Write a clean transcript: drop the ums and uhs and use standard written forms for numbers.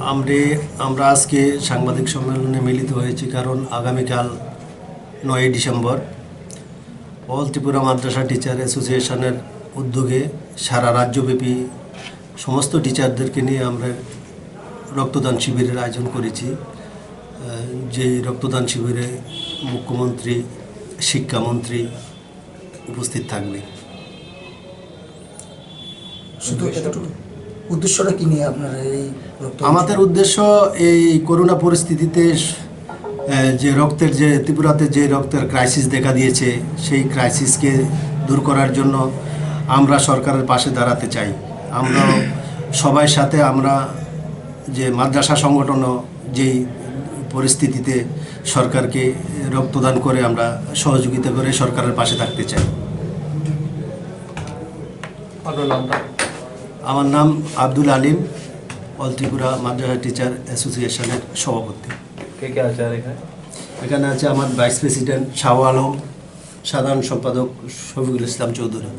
আমরা আজকে সাংবাদিক সম্মেলনে মিলিত হয়েছি কারণ আগামীকাল 9 ডিসেম্বর অল ত্রিপুরা মাদ্রাসা টিচার অ্যাসোসিয়েশনের উদ্যোগে সারা রাজ্যব্যাপী সমস্ত টিচারদেরকে নিয়ে আমরা রক্তদান শিবিরের আয়োজন করেছি। যেই রক্তদান শিবিরে মুখ্যমন্ত্রী, শিক্ষামন্ত্রী উপস্থিত থাকবে। শুধু উদ্দেশ্যটা কি নিয়ে আপনারা এই আমাদের উদ্দেশ্য এই করোনা পরিস্থিতিতে যে ত্রিপুরাতে যে রক্তের ক্রাইসিস দেখা দিয়েছে, সেই ক্রাইসিসকে দূর করার জন্য আমরা সরকারের পাশে দাঁড়াতে চাই। আমরা সবাই সাথে আমরা যে মাদ্রাসা সংগঠনও যেই পরিস্থিতিতে সরকারকে রক্তদান করে আমরা সহযোগিতা করে সরকারের পাশে থাকতে চাই। আমার নাম আব্দুল আলিম, অল ত্রিপুরা মাদ্রাসা টিচার অ্যাসোসিয়েশনের সভাপতি। এখানে আছে আমার ভাইস প্রেসিডেন্ট শাহ আলম, সাধারণ সম্পাদক শফিকুল ইসলাম চৌধুরী।